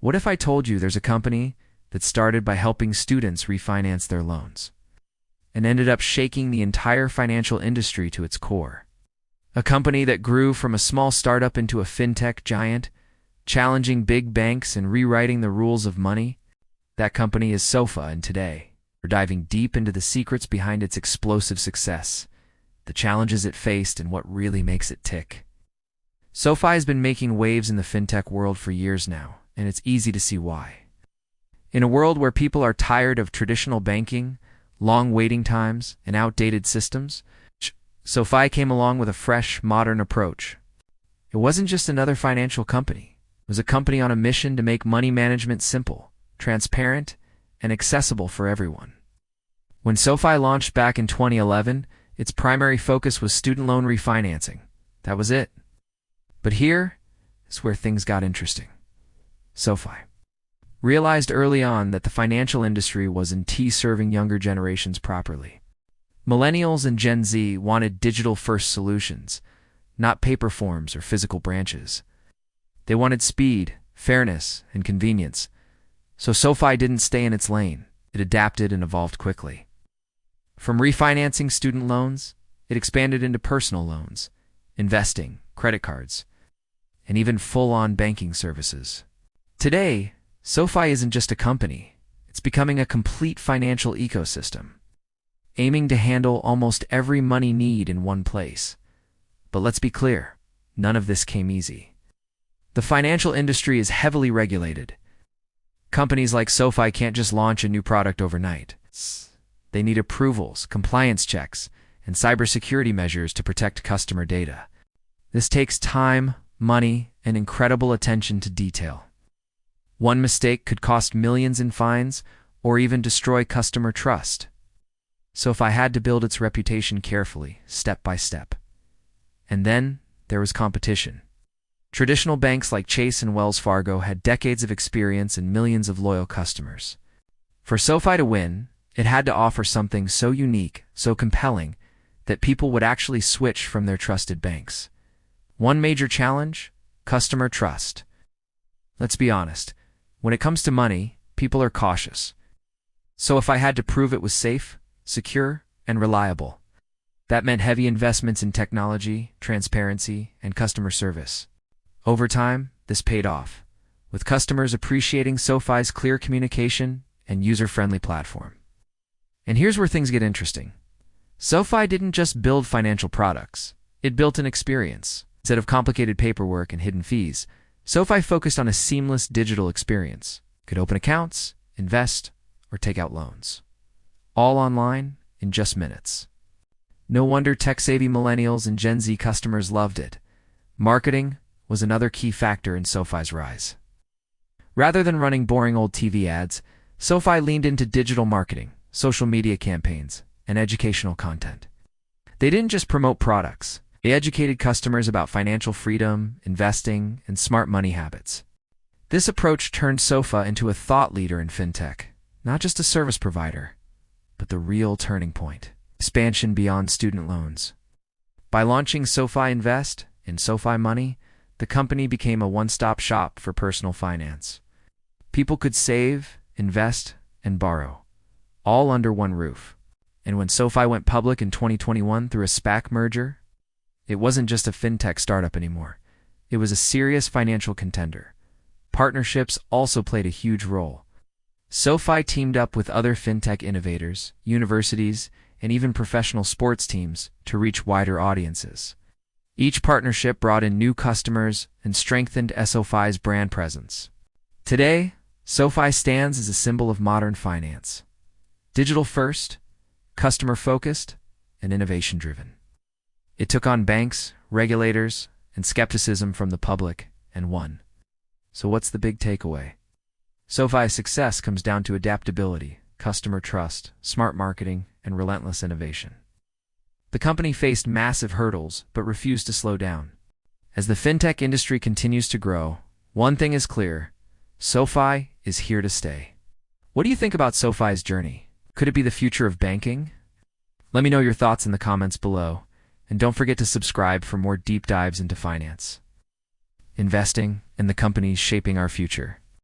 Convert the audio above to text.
What if I told you there's a company that started by helping students refinance their loans and ended up shaking the entire financial industry to its core? A company that grew from a small startup into a fintech giant, challenging big banks and rewriting the rules of money? That company is SoFi, and today we're diving deep into the secrets behind its explosive success, the challenges it faced, and what really makes it tick. SoFi has been making waves in the fintech world for years now, and it's easy to see why. In a world where people are tired of traditional banking, long waiting times, and outdated systems, SoFi came along with a fresh, modern approach. It wasn't just another financial company. It was a company on a mission to make money management simple, transparent, and accessible for everyone. When SoFi launched back in 2011, its primary focus was student loan refinancing. That was it. But here is where things got interesting. SoFi realized early on that the financial industry wasn't serving younger generations properly. Millennials and Gen Z wanted digital-first solutions, not paper forms or physical branches. They wanted speed, fairness, and convenience. So SoFi didn't stay in its lane. It adapted and evolved quickly. From refinancing student loans, it expanded into personal loans, investing, credit cards, and even full-on banking services. Today, SoFi isn't just a company. It's becoming a complete financial ecosystem, aiming to handle almost every money need in one place. But let's be clear, none of this came easy. The financial industry is heavily regulated. Companies like SoFi can't just launch a new product overnight. They need approvals, compliance checks, and cybersecurity measures to protect customer data. This takes time, money, and incredible attention to detail. One mistake could cost millions in fines or even destroy customer trust. SoFi had to build its reputation carefully, step by step. And then there was competition. Traditional banks like Chase and Wells Fargo had decades of experience and millions of loyal customers. For SoFi to win, it had to offer something so unique, so compelling, that people would actually switch from their trusted banks. One major challenge: customer trust. Let's be honest, when it comes to money, people are cautious. So if I had to prove it was safe, secure, and reliable, that meant heavy investments in technology, transparency, and customer service. Over time, this paid off, with customers appreciating SoFi's clear communication and user-friendly platform. And here's where things get interesting. SoFi didn't just build financial products, it built an experience. Instead of complicated paperwork and hidden fees, SoFi focused on a seamless digital experience. You could open accounts, invest, or take out loans, all online in just minutes. No wonder tech-savvy millennials and Gen Z customers loved it. Marketing was another key factor in SoFi's rise. Rather than running boring old TV ads, SoFi leaned into digital marketing, social media campaigns, and educational content. They didn't just promote products. They educated customers about financial freedom, investing, and smart money habits. This approach turned SoFi into a thought leader in fintech, not just a service provider, but the real turning point: expansion beyond student loans. By launching SoFi Invest and SoFi Money, the company became a one-stop shop for personal finance. People could save, invest, and borrow, all under one roof. And when SoFi went public in 2021 through a SPAC merger, it wasn't just a fintech startup anymore. It was a serious financial contender. Partnerships also played a huge role. SoFi teamed up with other fintech innovators, universities, and even professional sports teams to reach wider audiences. Each partnership brought in new customers and strengthened SoFi's brand presence. Today, SoFi stands as a symbol of modern finance: digital-first, customer-focused, and innovation-driven. It took on banks, regulators, and skepticism from the public, and won. So what's the big takeaway? SoFi's success comes down to adaptability, customer trust, smart marketing, and relentless innovation. The company faced massive hurdles, but refused to slow down. As the fintech industry continues to grow, one thing is clear: SoFi is here to stay. What do you think about SoFi's journey? Could it be the future of banking? Let me know your thoughts in the comments below, and don't forget to subscribe for more deep dives into finance, investing, and the companies shaping our future.